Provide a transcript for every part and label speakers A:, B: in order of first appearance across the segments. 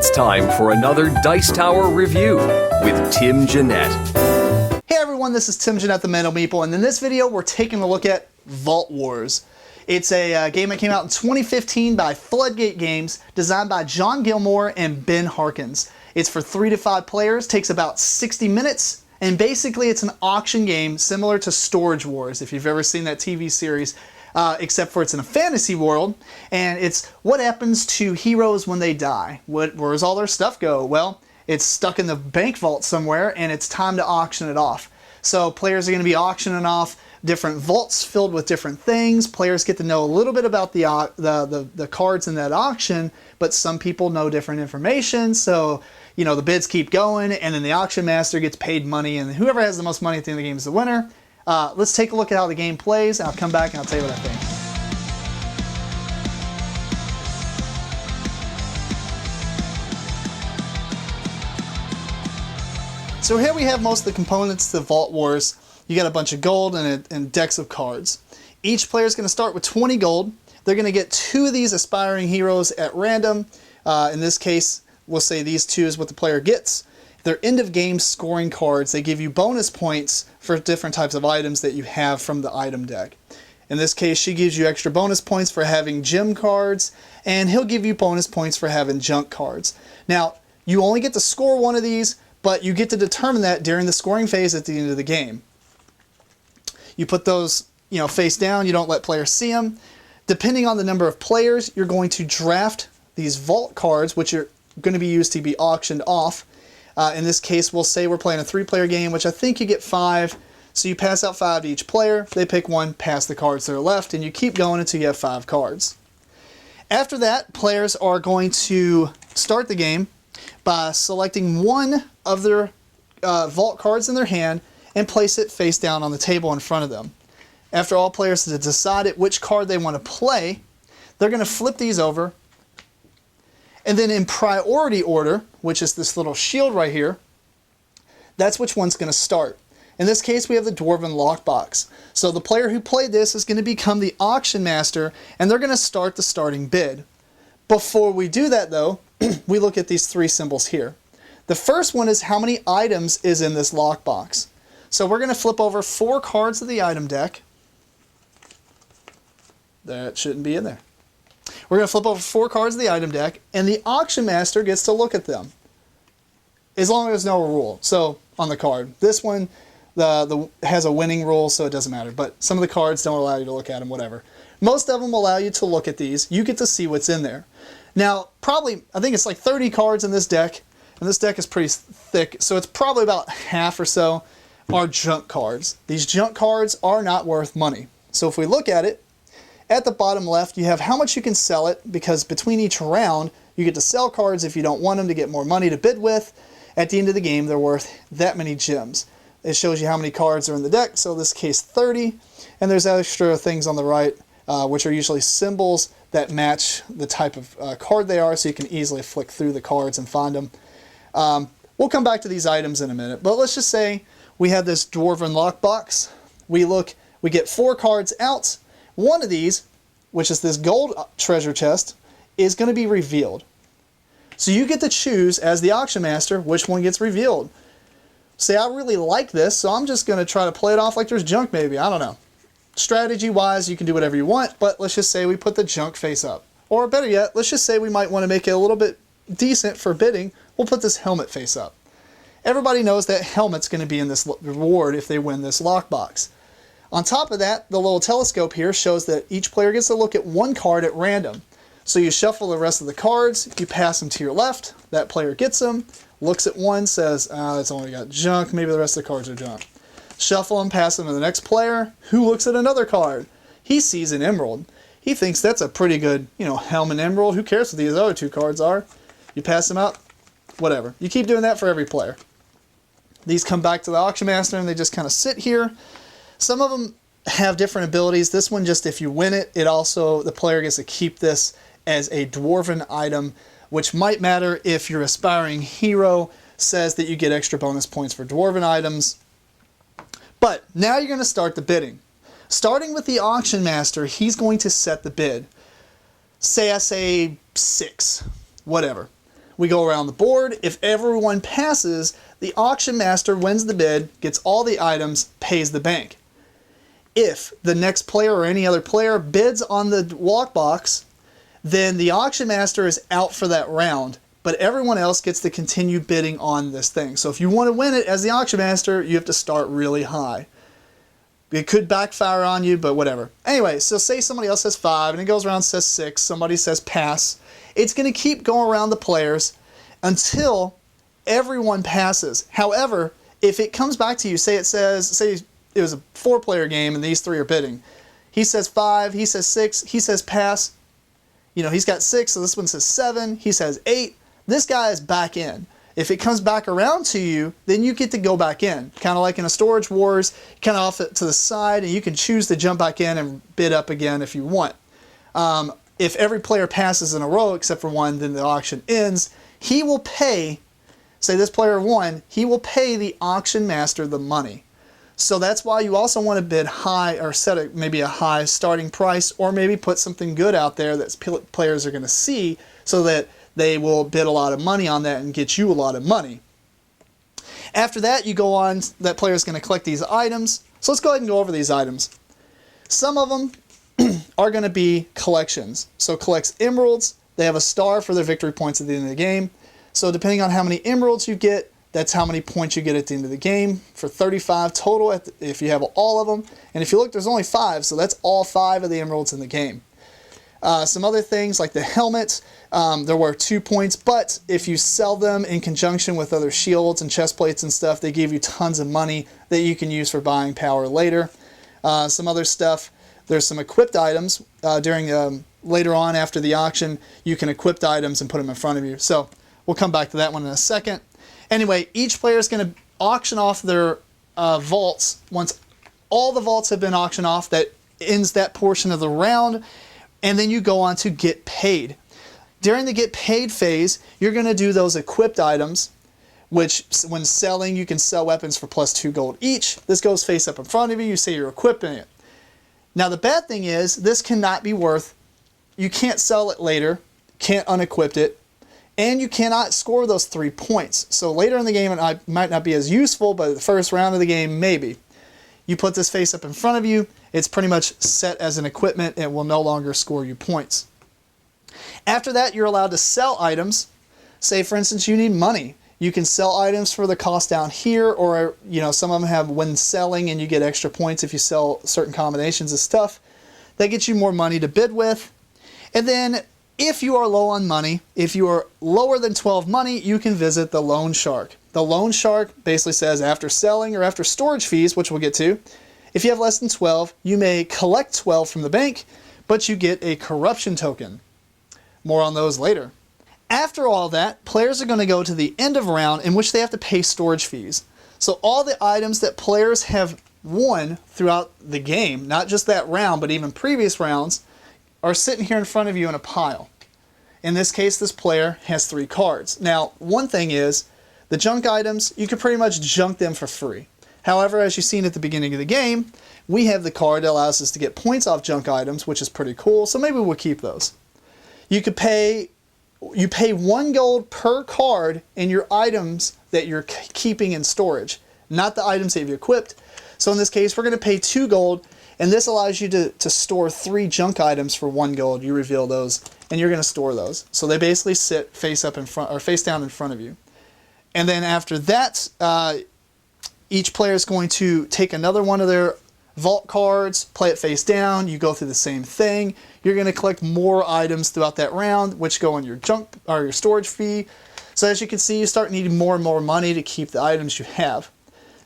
A: It's time for another Dice Tower review with Tim Jennette.
B: Hey everyone, this is Tim Jennette, the Mental Meeple, and in this video we're taking a look at Vault Wars. It's a game that came out in 2015 by Floodgate Games, designed by John Gilmore and Ben Harkins. It's for 3 to 5 players, takes about 60 minutes, and basically it's an auction game similar to Storage Wars, if you've ever seen that TV series. Except for it's in a fantasy world, and it's what happens to heroes when they die. Where does all their stuff go? Well, it's stuck in the bank vault somewhere, and it's time to auction it off. So players are going to be auctioning off different vaults filled with different things. Players get to know a little bit about the cards in that auction, but some people know different information, so you know the bids keep going, and then the auction master gets paid money, and whoever has the most money at the end of the game is the winner. Let's take a look at how the game plays, and I'll come back and I'll tell you what I think. So here we have most of the components to Vault Wars. You got a bunch of gold and decks of cards. Each player is going to start with 20 gold. They're going to get 2 of these aspiring heroes at random. In this case, we'll say these 2 is what the player gets. They're end of game scoring cards. They give you bonus points for different types of items that you have from the item deck. In this case, she gives you extra bonus points for having gem cards, and he'll give you bonus points for having junk cards. Now, you only get to score 1 of these, but you get to determine that during the scoring phase at the end of the game. You put those, face down. You don't let players see them. Depending on the number of players, you're going to draft these vault cards, which are going to be used to be auctioned off. In this case, we'll say we're playing a 3-player game, which I think you get 5. So you pass out 5 to each player. They pick 1, pass the cards that are left, and you keep going until you have 5 cards. After that, players are going to start the game by selecting 1 of their vault cards in their hand and place it face down on the table in front of them. After all players have decided which card they want to play, they're going to flip these over. And then in priority order, which is this little shield right here, that's which one's going to start. In this case, we have the Dwarven Lockbox. So the player who played this is going to become the auction master, and they're going to start the starting bid. Before we do that, though, we look at these 3 symbols here. The first one is how many items is in this lockbox. So we're going to flip over 4 cards of the item deck. That shouldn't be in there. We're going to flip over 4 cards of the item deck, and the auction master gets to look at them. As long as there's no rule. So, on the card. This one has a winning rule, so it doesn't matter. But some of the cards don't allow you to look at them, whatever. Most of them allow you to look at these. You get to see what's in there. Now, probably, I think it's like 30 cards in this deck, and this deck is pretty thick, so it's probably about half or so are junk cards. These junk cards are not worth money. So if we look at it, at the bottom left, you have how much you can sell it, because between each round, you get to sell cards if you don't want them to get more money to bid with. At the end of the game, they're worth that many gems. It shows you how many cards are in the deck, so in this case 30, and there's extra things on the right, which are usually symbols that match the type of card they are, so you can easily flick through the cards and find them. We'll come back to these items in a minute, but let's just say we have this Dwarven Lockbox. We get 4 cards out. One of these, which is this gold treasure chest, is going to be revealed. So you get to choose, as the auction master, which one gets revealed. Say, I really like this, so I'm just going to try to play it off like there's junk maybe. I don't know. Strategy-wise, you can do whatever you want, but let's just say we put the junk face up. Or better yet, let's just say we might want to make it a little bit decent for bidding. We'll put this helmet face up. Everybody knows that helmet's going to be in this reward if they win this lockbox. On top of that, the little telescope here shows that each player gets to look at 1 card at random. So you shuffle the rest of the cards, you pass them to your left, that player gets them, looks at one, says, it's only got junk, maybe the rest of the cards are junk. Shuffle them, pass them to the next player, who looks at another card. He sees an emerald. He thinks that's a pretty good, helmet emerald. Who cares what these other 2 cards are? You pass them out, whatever. You keep doing that for every player. These come back to the auction master, and they just kind of sit here. Some of them have different abilities. This one, just if you win it, the player gets to keep this as a dwarven item, which might matter if your aspiring hero says that you get extra bonus points for dwarven items. But now you're going to start the bidding. Starting with the auction master, he's going to set the bid. Say I say 6, whatever. We go around the board. If everyone passes, the auction master wins the bid, gets all the items, pays the bank. If the next player or any other player bids on the lockbox, then the auction master is out for that round, but everyone else gets to continue bidding on this thing. So if you want to win it as the auction master, you have to start really high. It could backfire on you, but whatever. Anyway, so say somebody else says 5, and it goes around and says 6, somebody says pass. It's going to keep going around the players until everyone passes. However, if it comes back to you, say it was a 4-player game and these 3 are bidding. He says 5, he says 6, he says pass. You know, he's got 6, so this one says 7, he says 8. This guy is back in. If it comes back around to you, then you get to go back in. Kind of like in a Storage Wars, kind of off it to the side, and you can choose to jump back in and bid up again if you want. If every player passes in a row except for one, then the auction ends. He will pay, say this player won, he will pay the auction master the money. So that's why you also want to bid high, or set maybe a high starting price, or maybe put something good out there that players are going to see, so that they will bid a lot of money on that and get you a lot of money. After that, you go on, that player is going to collect these items. So let's go ahead and go over these items. Some of them are going to be collections. So collects emeralds. They have a star for their victory points at the end of the game. So depending on how many emeralds you get, that's how many points you get at the end of the game. For 35 total, if you have all of them. And if you look, there's only 5, so that's all 5 of the emeralds in the game. Some other things like the helmets, they're worth 2 points, but if you sell them in conjunction with other shields and chest plates and stuff, they give you tons of money that you can use for buying power later. Some other stuff, there's some equipped items. Later on after the auction, you can equip items and put them in front of you. So we'll come back to that one in a second. Anyway, each player is going to auction off their vaults. Once all the vaults have been auctioned off, that ends that portion of the round. And then you go on to get paid. During the get paid phase, you're going to do those equipped items, which when selling, you can sell weapons for +2 gold each. This goes face up in front of you. You say you're equipping it. Now the bad thing is, this cannot be worth, you can't sell it later, can't unequip it, and you cannot score those 3 points. So later in the game, it might not be as useful, but the first round of the game, maybe. You put this face up in front of you, it's pretty much set as an equipment and will no longer score you points. After that, you're allowed to sell items. Say, for instance, you need money. You can sell items for the cost down here, or some of them have when selling and you get extra points if you sell certain combinations of stuff. That gets you more money to bid with. And then if you are low on money, if you are lower than 12 money, you can visit the loan shark. The loan shark basically says after selling or after storage fees, which we'll get to, if you have less than 12, you may collect 12 from the bank, but you get a corruption token. More on those later. After all that, players are going to go to the end of round in which they have to pay storage fees. So all the items that players have won throughout the game, not just that round, but even previous rounds, are sitting here in front of you in a pile. In this case, this player has 3 cards. Now, one thing is, the junk items, you can pretty much junk them for free. However, as you've seen at the beginning of the game, we have the card that allows us to get points off junk items, which is pretty cool, so maybe we'll keep those. You pay 1 gold per card in your items that you're keeping in storage, not the items that you've equipped. So in this case, we're going to pay 2 gold, and this allows you to store 3 junk items for 1 gold. You reveal those, and you're going to store those. So they basically sit face up in front, or face down in front of you. And then after that, each player is going to take another one of their vault cards, play it face down. You go through the same thing. You're going to collect more items throughout that round, which go in your junk or your storage fee. So as you can see, you start needing more and more money to keep the items you have.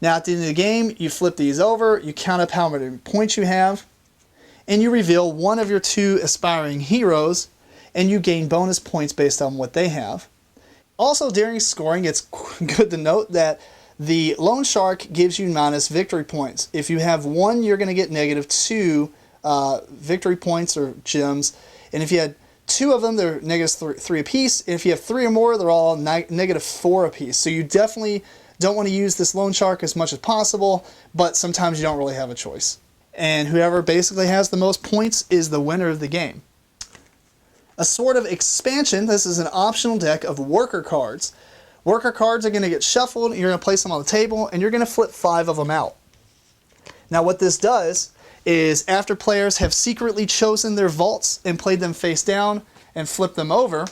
B: Now at the end of the game, you flip these over, you count up how many points you have, and you reveal one of your 2 aspiring heroes, and you gain bonus points based on what they have. Also, during scoring, it's good to note that the loan shark gives you minus victory points. If you have 1, you're going to get -2 victory points or gems. And if you had 2 of them, they're -3 apiece. And if you have 3 or more, they're all -4 apiece. So you definitely don't want to use this loan shark as much as possible, but sometimes you don't really have a choice. And whoever basically has the most points is the winner of the game. A sort of expansion, this is an optional deck of worker cards. Worker cards are going to get shuffled, and you're going to place them on the table, and you're going to flip 5 of them out. Now what this does is after players have secretly chosen their vaults and played them face down and flipped them over,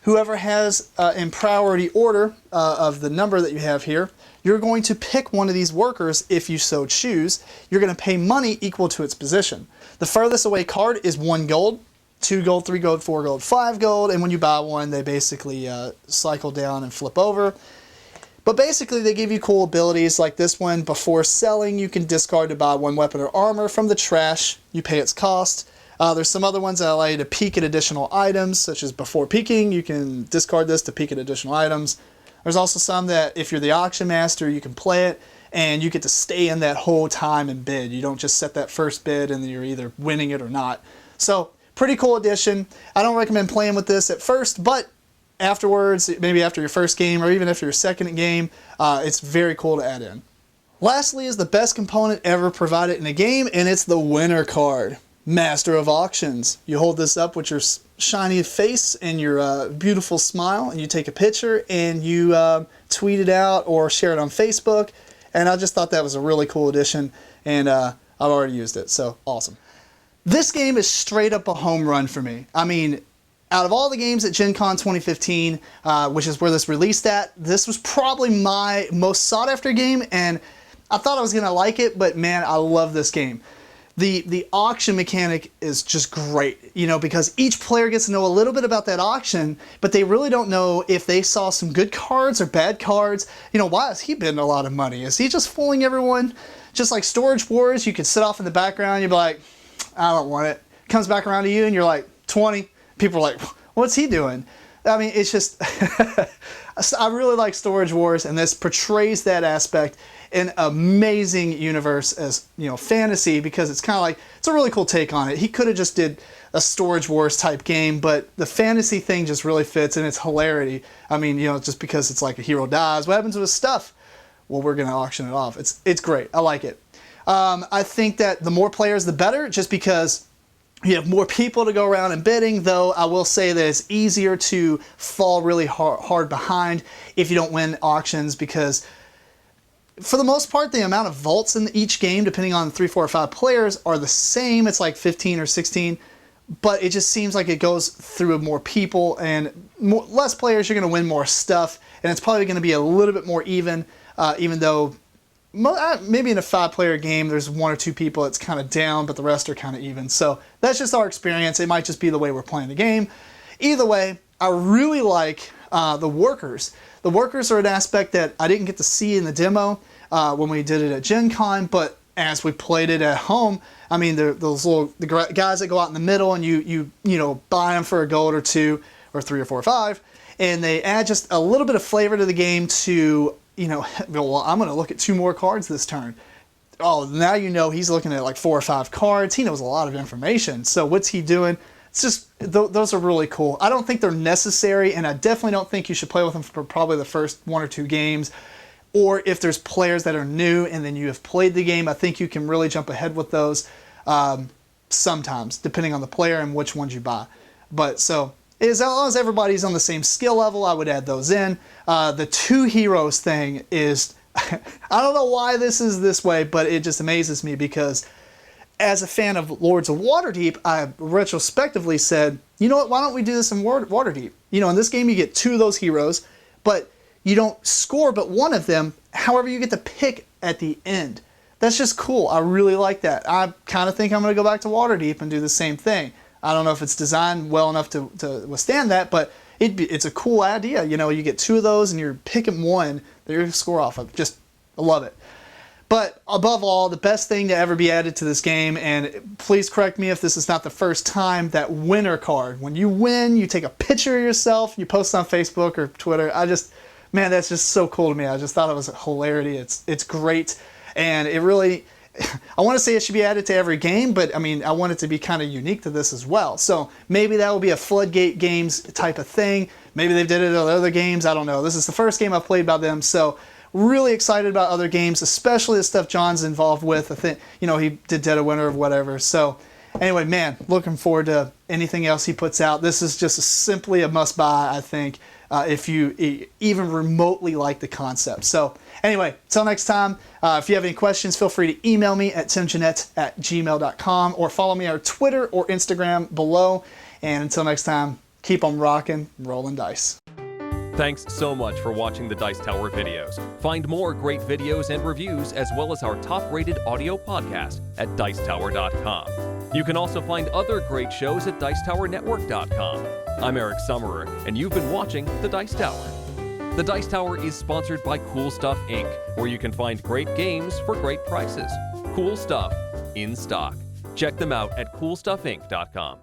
B: whoever has in priority order of the number that you have here, you're going to pick one of these workers if you so choose. You're going to pay money equal to its position. The furthest away card is 1 gold, 2 gold, 3 gold, 4 gold, 5 gold, and when you buy one, they basically cycle down and flip over. But basically, they give you cool abilities like this one. Before selling, you can discard to buy 1 weapon or armor from the trash. You pay its cost. There's some other ones that allow you to peek at additional items, such as before peeking, you can discard this to peek at additional items. There's also some that if you're the auction master, you can play it, and you get to stay in that whole time and bid. You don't just set that first bid and then you're either winning it or not. So, pretty cool addition. I don't recommend playing with this at first, but afterwards, maybe after your first game or even after your second game, it's very cool to add in. Lastly is the best component ever provided in a game, and it's the winner card. Master of Auctions. You hold this up with your shiny face and your beautiful smile, and you take a picture and you tweet it out or share it on Facebook, and I just thought that was a really cool addition, and I've already used it, so awesome. This game is straight up a home run for me. I mean, out of all the games at Gen Con 2015, which is where this released at, this was probably my most sought after game, and I thought I was going to like it, but man, I love this game. The auction mechanic is just great, you know, because each player gets to know a little bit about that auction, but they really don't know if they saw some good cards or bad cards. You know, why is he bidding a lot of money? Is he just fooling everyone? Just like Storage Wars, you could sit off in the background, you'd be like, I don't want it. Comes back around to you and you're like, 20. People are like, what's he doing? I mean, it's just, I really like Storage Wars, and this portrays that aspect in an amazing universe as, you know, fantasy, because it's kind of like, it's a really cool take on it. He could have just did a Storage Wars type game, but the fantasy thing just really fits, and it's hilarity. I mean, you know, just because it's like a hero dies, what happens with his stuff? Well, we're going to auction it off. It's great. I like it. I think that the more players, the better, just because you have more people to go around and bidding, though I will say that it's easier to fall really hard behind if you don't win auctions, because for the most part, the amount of vaults in each game, depending on 3, 4, or 5 players, are the same. It's like 15 or 16, but it just seems like it goes through more people, and less players, you're going to win more stuff, and it's probably going to be a little bit more even though maybe in a 5-player game, there's 1 or 2 people that's kind of down, but the rest are kind of even. So that's just our experience. It might just be the way we're playing the game. Either way, I really like the workers. The workers are an aspect that I didn't get to see in the demo when we did it at Gen Con, but as we played it at home, I mean, those little guys that go out in the middle, and you know, buy them for a gold or 2 or 3 or 4 or 5, and they add just a little bit of flavor to the game to, you know, well, I'm going to look at 2 more cards this turn. Oh, now you know he's looking at like 4 or 5 cards. He knows a lot of information. So what's he doing? It's just, those are really cool. I don't think they're necessary, and I definitely don't think you should play with them for probably the first 1 or 2 games. Or if there's players that are new and then you have played the game, I think you can really jump ahead with those sometimes, depending on the player and which ones you buy. But so, as long as everybody's on the same skill level, I would add those in. The 2 heroes thing is, I don't know why this is this way, but it just amazes me, because as a fan of Lords of Waterdeep, I retrospectively said, you know what, why don't we do this in Waterdeep? You know, in this game you get 2 of those heroes, but you don't score but 1 of them. However, you get to pick at the end. That's just cool. I really like that. I kind of think I'm going to go back to Waterdeep and do the same thing. I don't know if it's designed well enough to withstand that, but it's a cool idea. You know, you get 2 of those and you're picking 1 that you're going to score off of. I love it. But above all, the best thing to ever be added to this game, and please correct me if this is not the first time, that winner card. When you win, you take a picture of yourself, you post on Facebook or Twitter. Man, that's just so cool to me. I just thought it was a hilarity. It's great, and it really, I want to say it should be added to every game, but I mean, I want it to be kind of unique to this as well. So maybe that will be a Floodgate Games type of thing. Maybe they've did it in other games. I don't know. This is the first game I've played by them, so really excited about other games, especially the stuff John's involved with. I think, you know, he did Dead of Winter or whatever. So Anyway, man, looking forward to anything else he puts out. This is just simply a must-buy, I think, if you even remotely like the concept. So anyway, till next time, if you have any questions, feel free to email me at timjennette@gmail.com or follow me on Twitter or Instagram below. And until next time, keep on rocking, rolling dice.
A: Thanks so much for watching the Dice Tower videos. Find more great videos and reviews as well as our top-rated audio podcast at dicetower.com. You can also find other great shows at dicetowernetwork.com. I'm Eric Summerer, and you've been watching The Dice Tower. The Dice Tower is sponsored by Cool Stuff Inc., where you can find great games for great prices. Cool stuff in stock. Check them out at coolstuffinc.com.